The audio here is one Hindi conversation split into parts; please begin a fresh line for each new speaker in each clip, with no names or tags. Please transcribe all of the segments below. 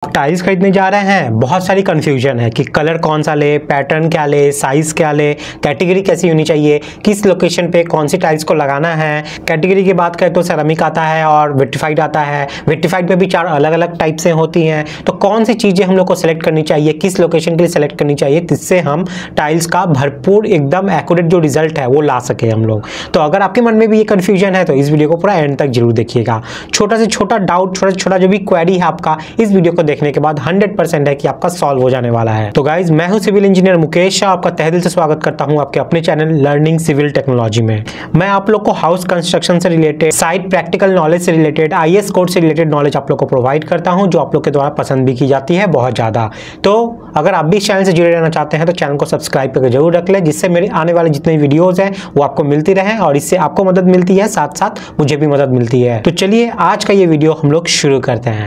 टाइल्स खरीदने जा रहे हैं, बहुत सारी कंफ्यूजन है कि कलर कौन सा ले, पैटर्न क्या ले, साइज क्या ले, कैटेगरी कैसी होनी चाहिए, किस लोकेशन पे कौन सी टाइल्स को लगाना है। कैटेगरी की बात करें तो सेरामिक आता है और विट्रीफाइड आता है। विट्रीफाइड में भी 4 अलग अलग टाइप से होती हैं। तो कौन सी चीज़ें हम लोग को सेलेक्ट करनी चाहिए, किस लोकेशन के लिए सेलेक्ट करनी चाहिए, जिससे हम टाइल्स का भरपूर एकदम एक्यूरेट जो रिजल्ट है वो ला सके हम लोग। तो अगर आपके मन में भी ये कन्फ्यूजन है तो इस वीडियो को पूरा एंड तक जरूर देखिएगा। छोटा से छोटा डाउट, छोटा से छोटा जो भी क्वेरी है आपका, इस वीडियो को देखने के बाद 100% है कि आपका सॉल्व हो जाने वाला है। तो गाइज, मैं हूं सिविल इंजीनियर मुकेश, आपका तहे दिल से स्वागत करता हूं आपके अपने चैनल लर्निंग सिविल टेक्नोलॉजी में। मैं आप लोग को हाउस कंस्ट्रक्शन से रिलेटेड, साइट प्रैक्टिकल नॉलेज से रिलेटेड, IAS कोड से रिलेटेड नॉलेज आप लोग को प्रोवाइड करता हूं, जो आप लोग के द्वारा पसंद भी की जाती है बहुत ज्यादा। तो अगर आप भी इस चैनल से जुड़े रहना चाहते हैं तो चैनल को सब्सक्राइब करके जरूर रख लें, जिससे मेरे आने वाले जितने वीडियोज हैं वो आपको मिलती रहे और इससे आपको मदद मिलती है, साथ साथ मुझे भी मदद मिलती है। तो चलिए आज का ये वीडियो हम लोग शुरू करते हैं।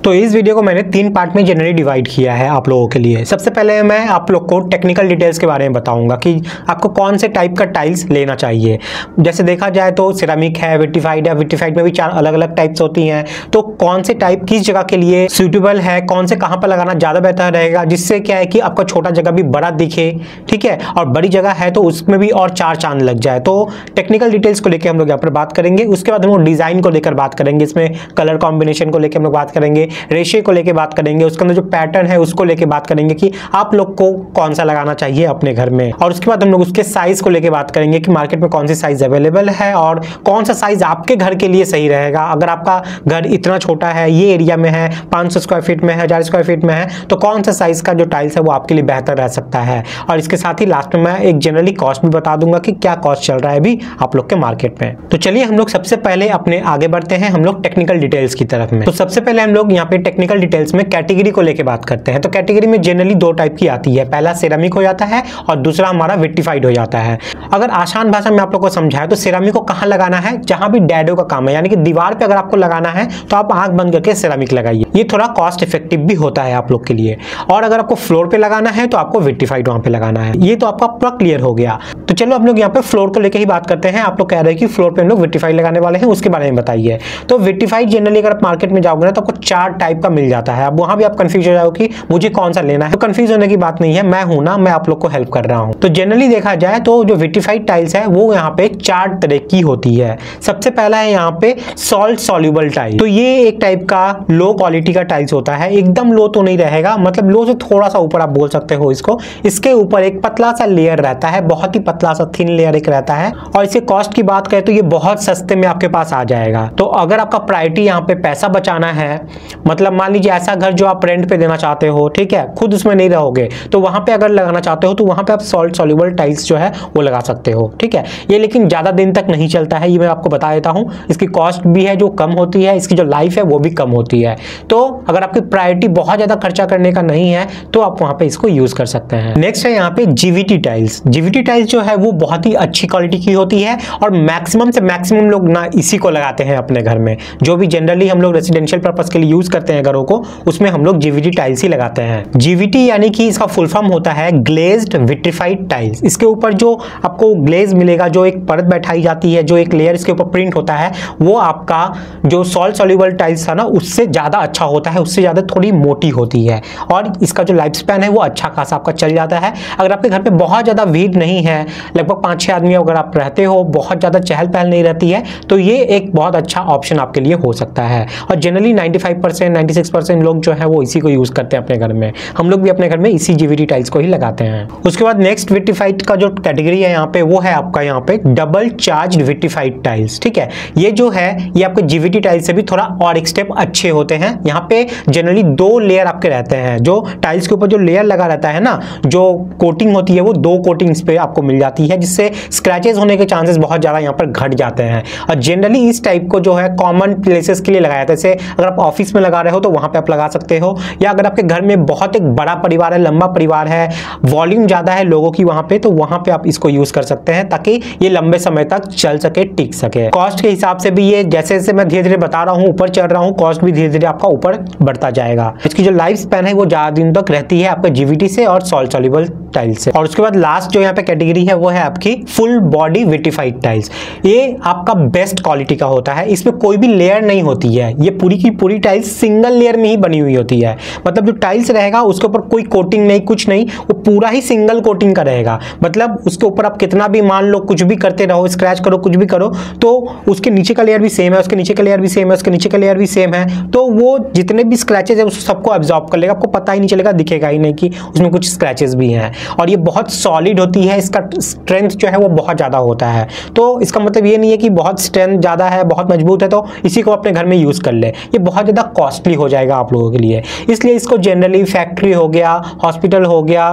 तो इस वीडियो को मैंने 3 पार्ट में जनरली डिवाइड किया है आप लोगों के लिए। सबसे पहले मैं आप लोग को टेक्निकल डिटेल्स के बारे में बताऊंगा कि आपको कौन से टाइप का टाइल्स लेना चाहिए। जैसे देखा जाए तो सिरामिक है, विट्रीफाइड है, विट्रीफाइड में भी 4 अलग अलग टाइप्स होती हैं। तो कौन से टाइप किस जगह के लिए सूटेबल है, कौन से कहाँ पर लगाना ज़्यादा बेहतर रहेगा, जिससे क्या है कि आपका छोटा जगह भी बड़ा दिखे, ठीक है, और बड़ी जगह है तो उसमें भी और 4 चांद लग जाए। तो टेक्निकल डिटेल्स को लेकर हम लोग यहाँ पर बात करेंगे। उसके बाद हम लोग डिज़ाइन को लेकर बात करेंगे, इसमें कलर कॉम्बिनेशन को लेकर हम लोग बात करेंगे, रेशियो को लेके बात करेंगे, उसके अंदर जो पैटर्न है उसको लेके बात करेंगे कि आप लोग को कौन सा लगाना चाहिए अपने घर में। और उसके बाद हम लोग उसके साइज को लेके बात करेंगे कि मार्केट में कौन सी साइज अवेलेबल है और कौन सा साइज आपके घर के लिए सही रहेगा। अगर आपका घर इतना छोटा है, ये एरिया में है, 500 स्क्वायर फीट में है, 1000 स्क्वायर फीट में है, तो कौन सा साइज का जो टाइल्स है वो आपके लिए बेहतर रह सकता है। और इसके साथ ही लास्ट में मैं एक जनरली कॉस्ट भी बता दूंगा कि क्या कॉस्ट चल रहा है अभी आप लोग के मार्केट में। तो चलिए हम लोग सबसे पहले अपने आगे बढ़ते हैं हम लोग टेक्निकल डिटेल्स की तरफ में। तो सबसे पहले हम लोग यहाँ पे टेक्निकल डिटेल्स में कैटेगरी को लेके बात करते हैं। तो कैटेगरी में जनरली 2 टाइप की आती है, पहला सिरामिक हो जाता है और दूसरा हमारा विट्रीफाइड हो जाता है। अगर आसान भाषा में आप लोग को समझाए तो सिरामिक को कहां लगाना है, जहां भी डैडो का काम है, यानी कि दीवार पे अगर आपको लगाना है तो आप आंख बंद करके सिरामिक लगाइए। ये थोड़ा कॉस्ट इफेक्टिव भी होता है आप लोग के लिए। और अगर आपको फ्लोर पे लगाना है तो आपको विट्रीफाइड वहां पे लगाना है। ये तो आपका पूरा क्लियर हो गया। तो चलो हम लोग यहाँ पे फ्लोर को लेकर ही बात करते हैं। आप लोग कह रहे हैं कि फ्लोर पे हम लोग विट्रीफाइड लगाने वाले हैं, उसके बारे में बताइए। तो विट्रीफाइड जनरली अगर आप मार्केट में जाओगे ना तो आपको 4 टाइप का मिल जाता है। अब वहां भी आप कंफ्यूज हो जाओगे कि मुझे कौन सा लेना है। तो कंफ्यूज होने की बात नहीं है, मैं हूं ना, मैं आप लोग को हेल्प कर रहा हूं। तो जनरली देखा जाए तो जो विट्रीफाइड टाइल्स है वो यहाँ पे 4 तरह की होती है। सबसे पहला है यहाँ पे सॉल्ट सॉल्युबल टाइल। तो ये एक टाइप का लो क्वालिटी का टाइल्स होता है। एकदम लो तो नहीं रहेगा, मतलब लो से थोड़ा सा ऊपर आप बोल सकते हो इसको। इसके ऊपर एक पतला सा लेयर रहता है, बहुत ही पतला सा थिन लेयर एक रहता है। और इसके कॉस्ट की बात करें तो ये बहुत सस्ते में आपके पास आ जाएगा। तो अगर आपका प्रायोरिटी यहाँ पे पैसा बचाना है, मतलब मान लीजिए ऐसा घर जो आप रेंट पे देना चाहते हो, ठीक है, खुद उसमें नहीं रहोगे, तो वहां पे अगर लगाना चाहते हो तो वहां पे आप सॉल्ट सॉल्युबल टाइल्स जो है वो लगा सकते हो, ठीक है। ये लेकिन ज्यादा दिन तक नहीं चलता है, ये मैं आपको बता देता हूं। इसकी कॉस्ट भी है जो कम होती है, इसकी जो लाइफ है वो भी कम होती है। तो अगर आपकी प्रायोरिटी बहुत ज्यादा खर्चा करने का नहीं है तो आप वहां पे इसको यूज कर सकते हैं। नेक्स्ट है यहाँ पे GVT टाइल्स। GVT टाइल्स जो है वो बहुत ही अच्छी क्वालिटी की होती है और मैक्सिमम से मैक्सिमम लोग ना इसी को लगाते हैं अपने घर में। जो भी जनरली हम लोग रेसिडेंशियल पर्पस के लिए यूज करते हैं घरों को, उसमें हम लोग GVT टाइल्स ही लगाते हैं। GVT यानी कि इसका फुल फॉर्म होता है ग्लेज्ड विट्रीफाइड टाइल्स। इसके ऊपर जो आपको ग्लेज मिलेगा, जो एक परत बैठाई जाती है, जो एक लेयर इसके ऊपर प्रिंट होता है, वो आपका जो सॉल्ट सॉल्युबल टाइल्स था ना उससे ज्यादा अच्छा होता है, उससे ज्यादा थोड़ी मोटी होती है और इसका जो लाइफ स्पैन है वो अच्छा खासा आपका चल जाता है। अगर आपके घर पे बहुत ज्यादा भीड़ नहीं है, लगभग 5-6 आदमी अगर आप रहते हो, बहुत ज्यादा चहल पहल नहीं रहती है, तो ये एक बहुत अच्छा ऑप्शन आपके लिए हो सकता है। और जनरली 95% 96% लोग जो है वो इसी को यूज करते हैं अपने घर में। हम लोग भी अपने घर में इसी GVT टाइल्स को ही लगाते हैं। उसके बाद नेक्स्ट विट्रीफाइड का जो कैटेगरी है यहाँ पे वो है आपका यहाँ पे डबल चार्ज विट्रीफाइड टाइल्स, ठीक है। ये जो है ये आपके GVT टाइल्स से भी थोड़ा और एक स्टेप अच्छे होते हैं। यहाँ पे जनरली 2 लेयर आपके रहते हैं। जो टाइल्स के ऊपर जो लेयर लगा रहता है ना, जो कोटिंग होती है वो 2 कोटिंग्स पे आपको मिल जाती है, जिससे स्क्रैचेस होने के चांसेस बहुत ज्यादा यहाँ पर घट जाते हैं। और जनरली इस टाइप को जो है कॉमन प्लेसेस के लिए लगाया जाता है। जैसे अगर आप ऑफिस में लगा रहे हो तो वहां पे आप लगा सकते हो, या अगर आपके घर में बहुत एक बड़ा परिवार है, लंबा परिवार है, वॉल्यूम ज्यादा है लोगों की वहां पे, तो वहां पे आप इसको यूज कर सकते हैं ताकि ये लंबे समय तक चल सके, टिक सके। कॉस्ट के हिसाब से भी ये जैसे जैसे मैं धीरे धीरे बता रहा हूँ ऊपर चढ़ रहा हूँ, कॉस्ट भी धीरे धीरे आपका ऊपर बढ़ता जाएगा। इसकी जो लाइफ स्पैन है वो ज्यादा दिन तक रहती है आपका जीवीटी से और सॉल्ट सॉल्युबल टाइल्स से। और उसके बाद लास्ट जो यहाँ पे कैटेगरी है वो है आपकी फुल बॉडी विटिफाइड टाइल्स। ये आपका बेस्ट क्वालिटी का होता है, इसमें कोई भी लेयर नहीं होती है, ये पूरी की पूरी टाइल्स सिंगल लेयर में ही बनी हुई होती है। मतलब जो टाइल्स रहेगा उसके ऊपर कोई कोटिंग नहीं, कुछ नहीं, वो पूरा ही सिंगल कोटिंग का रहेगा। मतलब उसके ऊपर आप कितना भी मान लो कुछ भी करते रहो, स्क्रैच करो, कुछ भी करो, तो उसके नीचे का लेयर भी सेम है, उसके नीचे का लेयर भी सेम है, उसके नीचे का लेयर भी सेम है, तो वो जितने भी स्क्रैचेस है उसको सबको एब्जॉर्ब कर लेगा, आपको पता ही नहीं चलेगा, दिखेगा ही नहीं कि उसमें कुछ स्क्रैचेस भी हैं। और ये बहुत सॉलिड होती है, इसका स्ट्रेंथ जो है वो बहुत ज़्यादा होता है। तो इसका मतलब ये नहीं है कि बहुत स्ट्रेंथ ज़्यादा है, बहुत मजबूत है तो इसी को अपने घर में यूज़ कर ले, ये बहुत ज़्यादा कॉस्टली हो जाएगा आप लोगों के लिए। इसलिए इसको जनरली फैक्ट्री हो गया, हॉस्पिटल हो गया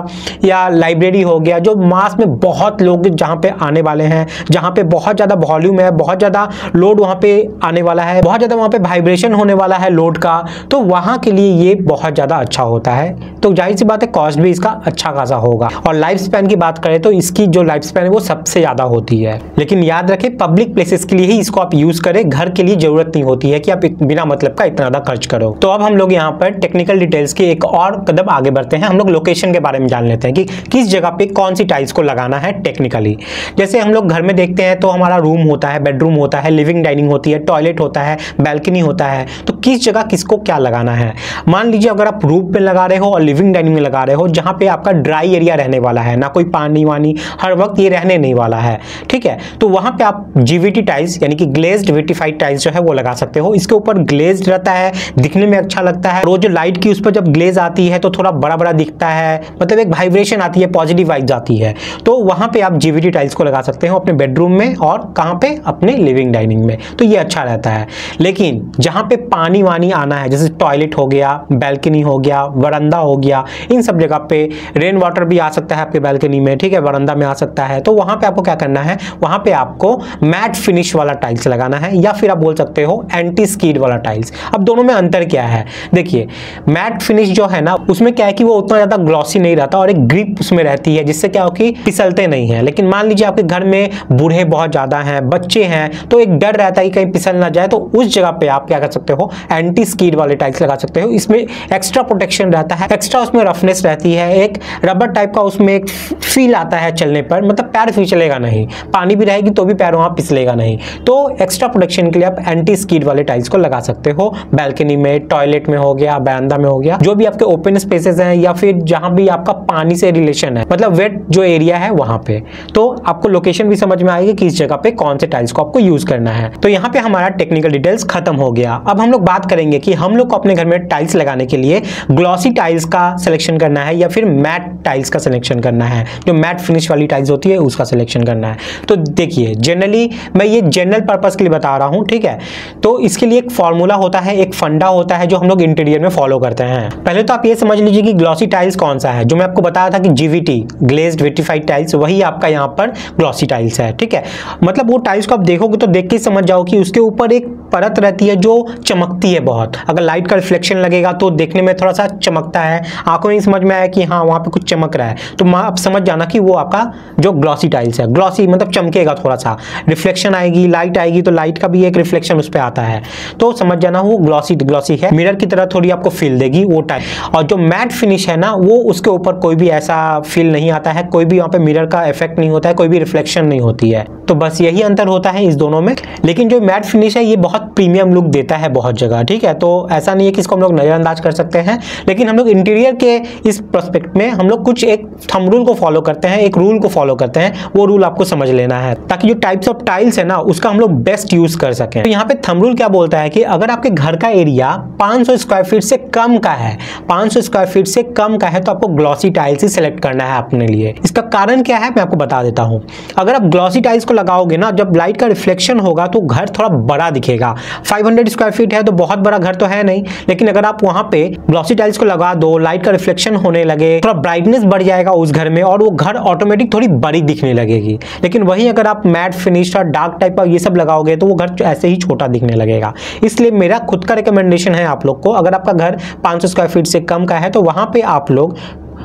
या लाइब्रेरी हो गया, जो मास में बहुत लोग जहाँ पे आने वाले हैं, जहाँ पे बहुत ज़्यादा वॉल्यूम है, बहुत ज़्यादा लोड वहाँ पे आने वाला है, बहुत ज़्यादा वहाँ पे वाइब्रेशन होने वाला है लोड का, तो वहाँ के लिए ये बहुत ज़्यादा अच्छा होता है। तो जाहिर सी बात है कॉस्ट भी इसका अच्छा खासा होगा। और लाइफ स्पैन की बात करें तो इसकी जो लाइफ स्पैन है वो सबसे ज़्यादा होती है। लेकिन याद रखें पब्लिक प्लेसेस के लिए ही इसको आप यूज़ करें, घर के लिए ज़रूरत नहीं होती है कि आप बिना मतलब का इतना ज़्यादा खर्च करो। तो अब हम लोग यहाँ पर टेक्निकल डिटेल्स के एक और कदम आगे बढ़ते हैं। हम लोग लोकेशन के बारे में जान लेते हैं कि किस जगह पे कौन सी टाइल्स को लगाना है टेक्निकली। जैसे हम लोग घर में देखते हैं तो हमारा रूम होता है, बेडरूम होता है, लिविंग डाइनिंग होती है, टॉयलेट होता है, बैल्कनी होता है, तो किस जगह किसको क्या लगाना है। मान लीजिए अगर आप रूफ पे लगा रहे हो और लिविंग डाइनिंग में लगा रहे हो जहाँ पे आपका ड्राई एरिया रहने वाला है, ना कोई पानी वानी हर वक्त ये रहने नहीं वाला है, ठीक है, तो वहाँ पे आप जीवीटी टाइल्स यानी कि ग्लेज्ड विटिफाइड टाइल्स जो है वो लगा सकते हो। इसके ऊपर ग्लेज्ड रहता है, दिखने में अच्छा लगता है, रोज लाइट की उस पर जब ग्लेज आती है तो थोड़ा बड़ा बड़ा दिखता है, मतलब एक वाइब्रेशन आती है, पॉजिटिव वाइब्स आती है, तो वहाँ पे आप जीवीटी टाइल्स को लगा सकते हो अपने बेडरूम में और कहाँ पे अपने लिविंग डाइनिंग में, तो ये अच्छा रहता है। लेकिन जहाँ पे पानी वानी आना है जैसे टॉयलेट हो गया, बैल्कनी हो गया, वरांदा हो गया, इन सब जगह पे रेन वाटर भी आ सकता है आपके बैल्कनी में, ठीक है, वरांदा में आ सकता है, तो वहाँ पे आपको क्या करना है, वहाँ पे आपको मैट फिनिश वाला टाइल्स लगाना है या फिर आप बोल सकते हो एंटी स्कीड वाला टाइल्स। अब दोनों में अंतर क्या है, देखिए मैट फिनिश जो है ना उसमें क्या है कि वो उतना ज़्यादा ग्लॉसी नहीं रहता और एक ग्रिप उसमें रहती है जिससे क्या हो कि फिसलते नहीं है। लेकिन मान लीजिए आपके घर में बूढ़े बहुत ज़्यादा हैं, बच्चे हैं, तो एक डर रहता है कि कहीं फिसल ना जाए, तो उस जगह पे आप क्या कर सकते हो, एंटी स्कीड वाले टाइल्स लगा सकते हो। इसमें एक्स्ट्रा प्रोटेक्शन रहता है, एक्स्ट्रा उसमें रफनेस रहती है, एक रबर टाइप का उसमें एक फील आता है चलने पर, मतलब पैर फिसलेगा नहीं, पानी भी रहेगी तो भी पैर वहाँ फिसलेगा नहीं। तो एक्स्ट्रा प्रोटेक्शन के लिए आप एंटी स्कीड वाले टाइल्स को लगा सकते हो बैल्कनी में, टॉयलेट में हो गया, बरामदा में हो गया, जो भी आपके ओपन स्पेसेस हैं या फिर जहां भी आपका पानी से रिलेशन है, मतलब वेट जो एरिया है वहां पे, तो आपको लोकेशन भी समझ में आएगी कि इस जगह पे कौन से टाइल्स को आपको यूज करना है। तो यहाँ पे हमारा टेक्निकल डिटेल्स खत्म हो गया। अब हम लोग बात करेंगे कि हम लोग को अपने घर में टाइल्स लगाने के लिए ग्लॉसी टाइल्स का सिलेक्शन करना है या फिर मैट टाइल्स का सिलेक्शन करना है, जो मैट फिनिश वाली टाइल्स होती है उसका सिलेक्शन करना है। तो देखिए जनरली मैं ये जनरल पर्पस के लिए बता रहा हूँ, ठीक है, तो इसके लिए एक फॉर्मूला होता है, एक फंडा होता है जो हम लोग इंटीरियर में फॉलो करते हैं। पहले तो आप ये समझ लीजिए कि ग्लॉसी टाइल्स कौन सा है, जो मैं आपको बताया था कि जीवीटी ग्लेज्ड विटिफाइड टाइल्स, वही आपका यहाँ पर ग्लॉसी टाइल्स है, ठीक है। मतलब वो टाइल्स को आप देखोगे तो देख के समझ जाओ कि उसके ऊपर एक परत रहती है जो चमकती है बहुत, अगर लाइट का रिफ्लेक्शन लगेगा तो देखने में थोड़ा सा चमकता है, आंखों में समझ में आया कि हाँ वहाँ पे कुछ चमक रहा है, तो आप समझ जाना कि वो आपका जो ग्लॉसी टाइल्स है, ग्लॉसी मतलब चमकेगा, थोड़ा सा रिफ्लेक्शन आएगी, लाइट आएगी तो लाइट का भी एक रिफ्लेक्शन उस पर आता है, तो समझ जाना वो ग्लॉसी है, मिरर की तरह थोड़ी आपको फील देगी वो टाइप। और जो मैट फिनिश है ना वो उसके ऊपर कोई भी ऐसा फील नहीं आता है, कोई भी वहाँ पे मिरर का इफेक्ट नहीं होता है, कोई भी रिफ्लेक्शन नहीं होती है, तो बस यही अंतर होता है इस दोनों में। लेकिन जो मैट फिनिश है ये बहुत प्रीमियम लुक देता है बहुत जगह, ठीक है, तो ऐसा नहीं है कि इसको हम लोग नजरअंदाज कर सकते हैं। लेकिन हम लोग इंटीरियर के इस प्रोस्पेक्ट में हम लोग कुछ एक थंब रूल को फॉलो करते हैं, एक रूल को फॉलो करते हैं, वो रूल आपको समझ लेना है ताकि जो टाइप्स ऑफ टाइल्स है ना उसका हम लोग बेस्ट यूज कर सकें। तो यहाँ पे थंब रूल क्या बोलता है कि अगर आपके घर का एरिया 500 स्क्वायर फीट से कम का है, 500 स्क्वायर फीट से कम का है, तो आपको ग्लॉसी टाइल्स ही सिलेक्ट करना है अपने लिए। इसका कारण क्या है मैं आपको बता देता हूँ। अगर आप ग्लॉसी टाइल्स को लगाओगे ना, जब लाइट का रिफ्लेक्शन होगा तो घर थोड़ा बड़ा दिखेगा। 500 स्क्वायर फीट है तो बहुत बड़ा घर तो है नहीं, लेकिन अगर आप वहां पे ग्लॉसी टाइल्स को लगा दो, लाइट का रिफ्लेक्शन होने लगे, थोड़ा ब्राइटनेस बढ़ जाएगा उस घर में और वो घर ऑटोमेटिक थोड़ी बड़ी दिखने लगेगी। लेकिन वही अगर आप मैट फिनिश और डार्क टाइप का ये सब लगाओगे तो वो घर ऐसे ही छोटा दिखने लगेगा। इसलिए मेरा खुद का रिकमेंडेशन रिकमेंडेशन है आप लोग को, अगर आपका घर 500 स्क्वायर फीट से कम का है तो वहाँ पे आप लोग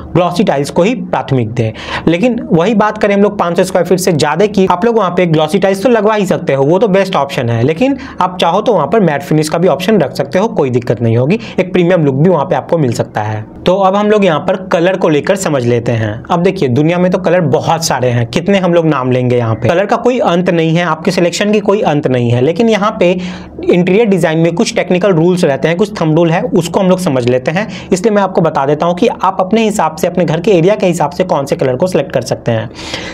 ग्लॉसी टाइल्स को ही प्राथमिक दें। लेकिन वही बात करें हम लोग 500 स्क्वायर फीट से ज़्यादा की, आप लोग वहाँ पे ग्लॉसी टाइल्स तो लगवा ही सकते हो, वो तो बेस्ट ऑप्शन है। लेकिन आप चाहो तो वहाँ पर मैट फिनिश का भी ऑप्शन रख सकते हो, कोई दिक्कत नहीं होगी, एक प्रीमियम लुक भी वहाँ पे आपको मिल सकता है। तो अब हम लोग यहाँ पर कलर को लेकर समझ लेते हैं। अब देखिए दुनिया में तो कलर बहुत सारे हैं, कितने हम लोग नाम लेंगे, यहाँ पे कलर का कोई अंत नहीं है, आपके सिलेक्शन की कोई अंत नहीं है। लेकिन यहाँ पे इंटीरियर डिजाइन में कुछ टेक्निकल रूल्स रहते हैं, कुछ थंब रूल है, उसको हम लोग समझ लेते हैं। इसलिए मैं आपको बता देता हूँ कि आप अपने हिसाब से, अपने घर के एरिया के हिसाब से कौन से कलर को सिलेक्ट कर सकते हैं।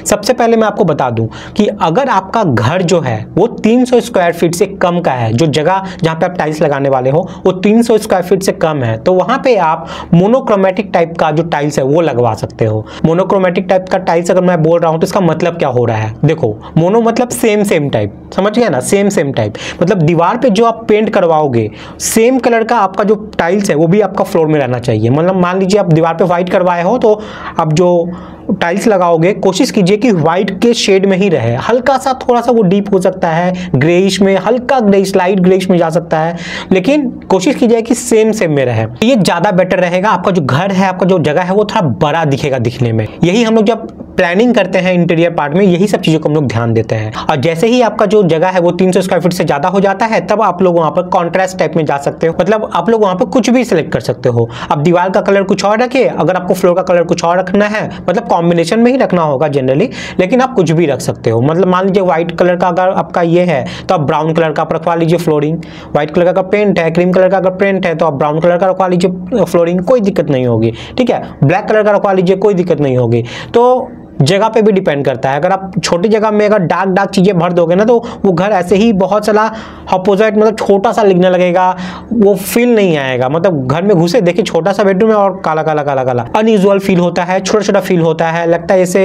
सबसे पहले मैं आपको बता दूं कि अगर आपका घर जो है वो 300 स्क्वायर फीट से कम का है, जो जगह जहां पे आप टाइल्स लगाने वाले हो वो 300 स्क्वायर फीट से कम है, तो वहां पे आप मोनोक्रोमेटिक टाइप का जो टाइल्स है वो लगवा सकते हो। मोनोक्रोमेटिक टाइप का टाइल्स अगर मैं बोल रहा हूं तो इसका मतलब क्या हो रहा है, देखो मोनो मतलब सेम टाइप, समझ गया ना, सेम टाइप मतलब दीवार पे जो आप पेंट करवाओगे सेम कलर का आपका जो टाइल्स है वो भी आपका फ्लोर में रहना चाहिए। मतलब मान लीजिए आप दीवार पे व्हाइट करवाए हो तो अब जो टाइल्स लगाओगे कोशिश कीजिए कि व्हाइट के शेड में ही रहे, हल्का सा थोड़ा सा वो डीप हो सकता है, ग्रेइश में, हल्का ग्रेइश, लाइट ग्रेइश में जा सकता है, लेकिन कोशिश कीजिए कि सेम में रहे, ये ज्यादा बेटर रहेगा। आपका जो घर है, आपका जो जगह है वो थोड़ा बड़ा दिखेगा दिखने में। यही हम लोग जब प्लानिंग करते हैं इंटीरियर पार्ट में, यही सब चीजों को हम लोग ध्यान देते हैं। और जैसे ही आपका जो जगह है वो 300 स्क्वायर फीट से ज्यादा हो जाता है तब आप लोग वहां पर कॉन्ट्रास्ट टाइप में जा सकते हो, मतलब आप लोग वहां पर कुछ भी सिलेक्ट कर सकते हो। अब दीवार का कलर कुछ और रखिए, अगर आपको फ्लोर का कलर कुछ और रखना है, मतलब कॉम्बिनेशन में ही रखना होगा जनरली, लेकिन आप कुछ भी रख सकते हो। मतलब मान लीजिए व्हाइट कलर का अगर आपका ये है तो आप ब्राउन कलर का आप रखवा लीजिए फ्लोरिंग, व्हाइट कलर का पेंट है, क्रीम कलर का अगर पेंट है तो आप ब्राउन कलर का रखवा लीजिए फ्लोरिंग, कोई दिक्कत नहीं होगी, ठीक है। ब्लैक कलर का रखवा लीजिए, कोई दिक्कत नहीं होगी। तो जगह पे भी डिपेंड करता है, अगर आप छोटी जगह में अगर डार्क चीजें भर दोगे ना तो वो घर ऐसे ही बहुत सारा अपोजिट, मतलब छोटा सा लिखने लगेगा, वो फील नहीं आएगा। मतलब घर में घुसे देखिए छोटा सा बेडरूम है और काला अनयूजुअल फील होता है, छोटा फील होता है, लगता है जैसे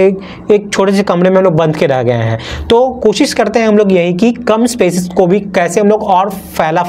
एक छोटे से कमरे में हम लोग बंद के रह गए हैं। तो कोशिश करते हैं हम लोग यही कि कम स्पेसेस को भी कैसे हम लोग और फैला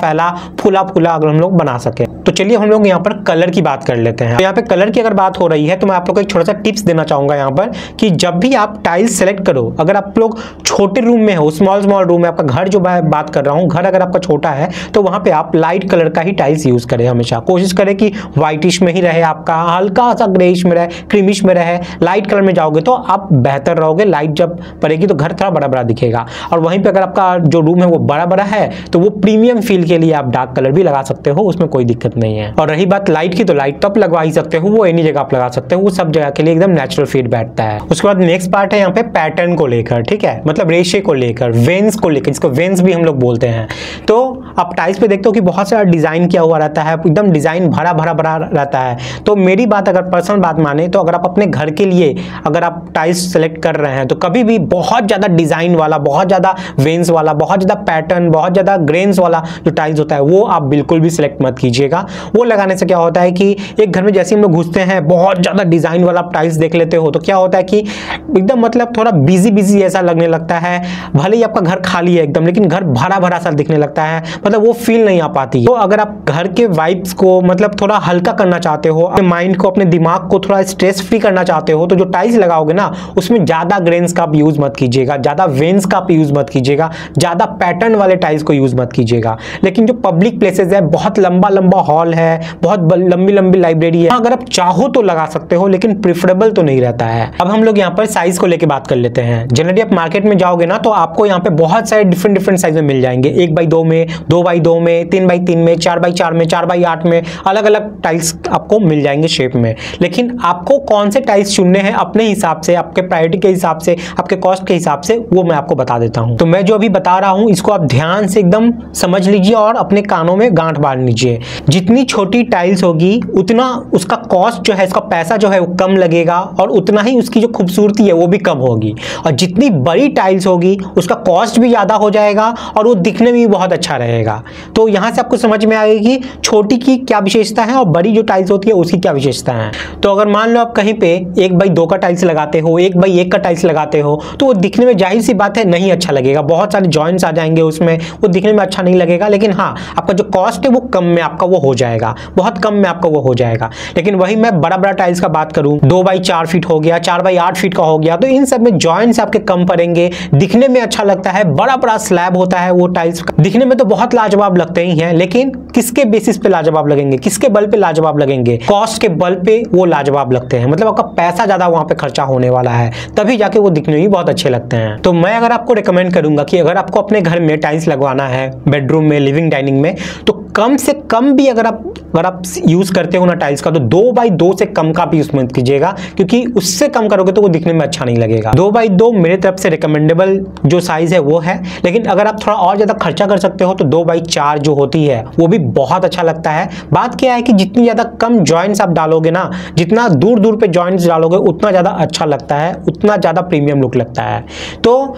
फूला अगर हम लोग बना सके। तो चलिए हम लोग यहाँ पर कलर की बात कर लेते हैं। तो यहाँ पे कलर की अगर बात हो रही है तो मैं आप लोग को एक छोटा सा टिप्स देना चाहूंगा यहाँ पर, कि जब भी आप टाइल्स सेलेक्ट करो, अगर आप लोग छोटे रूम में हो, स्मॉल रूम में, आपका घर जो मैं बात कर रहा हूँ, घर अगर आपका छोटा है तो वहां पे आप लाइट कलर का ही टाइल्स यूज करें। हमेशा कोशिश करें कि व्हाइटिश में ही रहे, आपका हल्का सा ग्रेइश में रहे, क्रीमिश में रहे। लाइट कलर में जाओगे तो आप बेहतर रहोगे, लाइट जब पड़ेगी तो घर थोड़ा बड़ा दिखेगा। और वहीं पे अगर आपका जो रूम है वो बड़ा है तो वो प्रीमियम फील के लिए आप डार्क कलर भी लगा सकते हो, उसमें कोई दिक्कत नहीं है। और रही बात लाइट की, तो लाइट तो आप लगवा ही सकते हो, वो एनी जगह आप लगा सकते हो, वो सब जगह के लिए एकदम नेचुरल फील बैठता है। उसके बाद नेक्स्ट पार्ट है यहाँ पे पैटर्न को लेकर, ठीक है, मतलब रेशे को लेकर, वेन्स को लेकर, जिसको वेन्स भी हम लोग बोलते हैं। तो आप टाइल्स पे देखते हो कि बहुत सारा डिजाइन किया हुआ रहता है, एकदम डिजाइन भरा रहता है। तो मेरी बात अगर पर्सनल बात माने तो अगर आप अपने घर के लिए अगर आप टाइल्स सेलेक्ट कर रहे हैं तो कभी भी बहुत ज्यादा डिजाइन वाला, बहुत ज्यादा वेन्स वाला, बहुत ज्यादा पैटर्न, बहुत ज्यादा ग्रेन्स वाला जो टाइल्स होता है वो आप बिल्कुल भी सिलेक्ट मत कीजिएगा। वो लगाने से क्या होता है कि एक घर में जैसे हम लोग घुसते हैं बहुत ज्यादा डिजाइन वाला टाइल्स देख लेते हो तो क्या होता है कि एकदम मतलब थोड़ा बिजी ऐसा लगने लगता है। भले ही आपका घर खाली है एकदम, लेकिन घर भरा सा दिखने लगता है, मतलब वो फील नहीं आ पाती। तो अगर आप घर के वाइब्स को मतलब थोड़ा हल्का करना चाहते हो, अपने माइंड को, अपने दिमाग को थोड़ा स्ट्रेस फ्री करना चाहते हो, तो जो टाइल्स लगाओगे ना उसमें ज्यादा ग्रेन्स का आप यूज मत कीजिएगा, ज्यादा वेन्स का आप यूज मत कीजिएगा, ज्यादा पैटर्न वाले टाइल्स को यूज मत कीजिएगा। लेकिन जो पब्लिक प्लेसेस है, बहुत लंबा हॉल है, बहुत लंबी लाइब्रेरी है, अगर आप चाहो तो लगा सकते हो, लेकिन प्रेफरेबल तो नहीं रहता है। अब हम लोग यहाँ पर साइज को लेकर बात कर लेते हैं। जनरली आप मार्केट में जाओगे ना तो आपको यहाँ पे बहुत सारे डिफरेंट साइज में मिल जाएंगे, 1x2 में, 2x2 में, 3x3 में, 4x4 में, 4x8 में, अलग टाइल्स आपको मिल जाएंगे शेप में। लेकिन आपको कौन से टाइल्स चुनने हैं अपने हिसाब से, आपके प्रायोरिटी के हिसाब से, आपके कॉस्ट के हिसाब से, वो मैं आपको बता देता हूँ। तो मैं जो अभी बता रहा हूँ इसको आप ध्यान से एकदम समझ लीजिए और अपने कानों में गांठ बांध लीजिए। जितनी छोटी टाइल्स होगी उतना उसका कॉस्ट जो है, इसका पैसा जो है वो कम लगेगा और उतना ही उसकी जो खूबसूरती है वो भी कम होगी। और जितनी बड़ी टाइल्स होगी उसका कॉस्ट भी ज्यादा हो जाएगा और वो दिखने में भी बहुत अच्छा रहेगा। तो यहां से आपको समझ में आएगी कि छोटी की क्या विशेषता है और बड़ी जो टाइल्स होती है उसकी क्या विशेषता है। तो अगर मान लो आप कहीं पे 1x2 का टाइल्स लगाते हो, 1x1 का टाइल्स लगाते हो, तो वो दिखने में जाहिर सी बात है नहीं अच्छा लगेगा, बहुत सारे जॉइंट्स आ जाएंगे उसमें, वो दिखने में अच्छा नहीं लगेगा। लेकिन हाँ, आपका जो कॉस्ट है वो कम में आपका वो हो जाएगा, बहुत कम में आपका वो हो जाएगा। लेकिन वही मैं बड़ा टाइल्स का बात करूं, 2x4 फीट हो गया, 4x8 फीट का हो गया, तो इन सब में जॉइंट्स आपके कम पड़ेंगे, दिखने में अच्छा लगता है, बड़ा स्लैब होता है वो टाइल्स का, दिखने में तो बहुत बहुत लाजवाब लगते ही हैं, लेकिन किसके बेसिस पे लाजवाब लगेंगे, किसके बल पे लाजवाब लगेंगे? कॉस्ट के बल पे वो लाजवाब लगते हैं। मतलब आपका पैसा ज्यादा वहां पे खर्चा होने वाला है, तभी जाके वो दिखने में बहुत अच्छे लगते हैं। तो मैं अगर आपको रिकमेंड करूंगा कि अगर आपको अपने घर में टाइल्स लगवाना है, बेडरूम में, लिविंग डाइनिंग में, तो कम से कम भी अगर आप यूज करते हो ना टाइल्स का, तो 2x2 से कम का भी यूज मत कीजिएगा, क्योंकि उससे कम करोगे तो वो दिखने में अच्छा नहीं लगेगा। 2x2 मेरे तरफ से रिकमेंडेबल जो साइज है वो है, लेकिन अगर आप थोड़ा और ज्यादा खर्चा कर सकते हो तो 2x4 जो होती है वो भी बहुत अच्छा लगता है। बात क्या है कि जितनी ज्यादा कम जॉइंट्स आप डालोगे ना, जितना दूर दूर पे जॉइंट्स डालोगे, उतना ज्यादा अच्छा लगता है, उतना ज्यादा प्रीमियम लुक लगता है। तो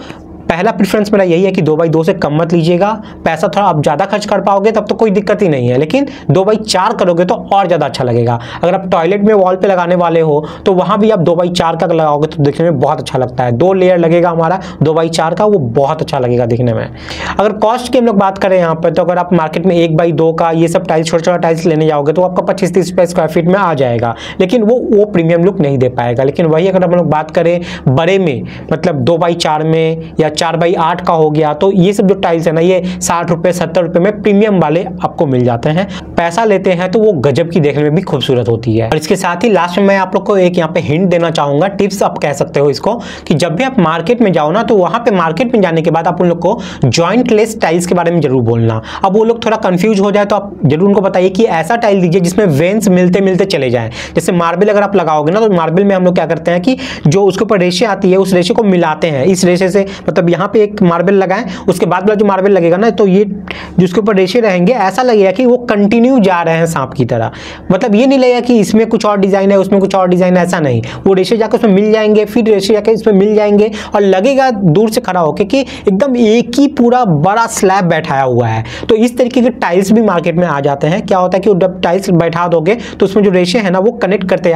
पहला प्रेफरेंस मेरा यही है कि 2x2 से कम मत लीजिएगा। पैसा थोड़ा आप ज़्यादा खर्च कर पाओगे तब तो कोई दिक्कत ही नहीं है, लेकिन 2x4 करोगे तो और ज़्यादा अच्छा लगेगा। अगर आप टॉयलेट में वॉल पे लगाने वाले हो तो वहाँ भी आप 2x4 का लगाओगे तो दिखने में बहुत अच्छा लगता है। 2 लेयर लगेगा हमारा 2x4 का, वो बहुत अच्छा लगेगा दिखने में। अगर कॉस्ट की हम लोग बात करें यहाँ पर, तो अगर आप मार्केट में 1x2 का ये सब टाइल्स, छोटा छोटा टाइल्स लेने जाओगे तो आपका 25-30 रुपये स्क्वायर फीट में आ जाएगा, लेकिन वो प्रीमियम लुक नहीं दे पाएगा। लेकिन वही अगर हम लोग बात करें बड़े में, मतलब 2x4 में या 4x8 का हो गया, तो ये सब जो टाइल्स है ना, ये 60 रुपये 70 रुपये में प्रीमियम वाले आपको मिल जाते हैं। पैसा लेते हैं तो वो गजब की देखने में भी खूबसूरत होती है। और इसके साथ ही लास्ट में मैं आप लोग को एक यहाँ पे हिंट देना चाहूंगा, टिप्स आप कह सकते हो इसको, कि जब भी आप मार्केट में जाओ ना, तो वहां पे मार्केट में जाने के बाद आप उन लोग को जॉइंटलेस टाइल्स के बारे में जरूर बोलना। अब वो लोग थोड़ा कंफ्यूज हो जाए तो आप जरूर उनको बताइए कि ऐसा टाइल दीजिए जिसमें वेन्स मिलते मिलते चले जाए। जैसे मार्बल अगर आप लगाओगे ना, तो मार्बल में हम लोग क्या करते हैं कि जो उसके ऊपर रेशे आती है, उस रेशे को मिलाते हैं। इस रेशे से मतलब यहाँ पे एक मार्बल लगाएं, उसके बाद वाला जो मार्बल लगेगा ना, तो ये जिसके ऊपर रेशे रहेंगे, ऐसा लगेगा कि वो कंटिन्यू जा रहे हैं सांप की तरह। मतलब ये नहीं लगेगा कि इसमें कुछ और डिजाइन है, उसमें कुछ और डिजाइन है, ऐसा नहीं। वो रेशे जाकर उसमें मिल जाएंगे, फिर रेशे जाकर इसमें मिल जाएंगे, और लगेगा दूर से खड़ा होकर कि एकदम एक ही पूरा बड़ा स्लैब बैठाया हुआ है। तो इस तरीके के टाइल्स भी मार्केट में आ जाते हैं। क्या होता है कि जब टाइल्स बैठा दोगे तो उसमें जो रेशे है ना, वो कनेक्ट करते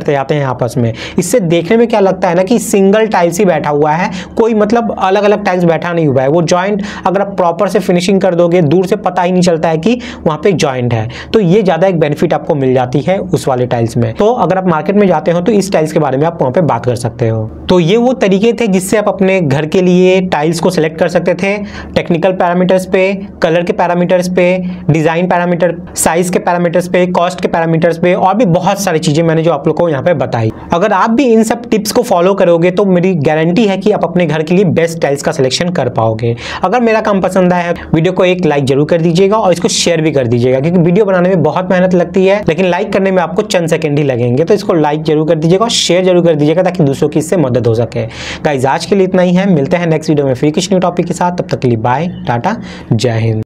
जाते हैं आपस में। इससे देखने में क्या लगता है ना कि सिंगल टाइल्स ही बैठा हुआ है, कोई मतलब अलग अलग टाइल्स बैठा नहीं हुआ है। वो जॉइंट अगर आप प्रॉपर से फिनिशिंग कर दोगे, दूर से पता ही नहीं चलता है कि वहां पे जॉइंट है। तो ये ज्यादा एक बेनिफिट आपको मिल जाती है उस वाले टाइल्स में। तो अगर आप मार्केट में जाते हो तो इस टाइल्स के बारे में आप वहां पे बात कर सकते हो। तो ये वो तरीके थे जिससे आप अपने घर के लिए टाइल्स को सिलेक्ट कर सकते थे। टेक्निकल पैरामीटर्स पे, कलर के पैरामीटर्स पे, डिजाइन पैरामीटर, साइज के पैरामीटर्स पे, कॉस्ट के पैरामीटर्स पे, और भी बहुत सारी चीजें मैंने जो आप लोग को यहाँ पे बताई। अगर आप भी इन सब टिप्स को फॉलो करोगे तो मेरी गारंटी है कि आप अपने घर के लिए बेस्ट टाइल्स का सिलेक्शन कर पाओगे। अगर मेरा काम पसंद आया है, वीडियो को एक लाइक जरूर कर दीजिएगा और इसको शेयर भी कर दीजिएगा, क्योंकि वीडियो बनाने में बहुत मेहनत लगती है, लेकिन लाइक करने में आपको चंद सेकंड ही लगेंगे। तो इसको लाइक जरूर कर दीजिएगा और शेयर जरूर कर दीजिएगा, ताकि दूसरों की इससे मदद हो सके। गाइस, आज के लिए इतना ही है। मिलते हैं नेक्स्ट वीडियो में फिर किसी न्यू टॉपिक के साथ। तब तक के लिए बाय, टाटा, जय हिंद।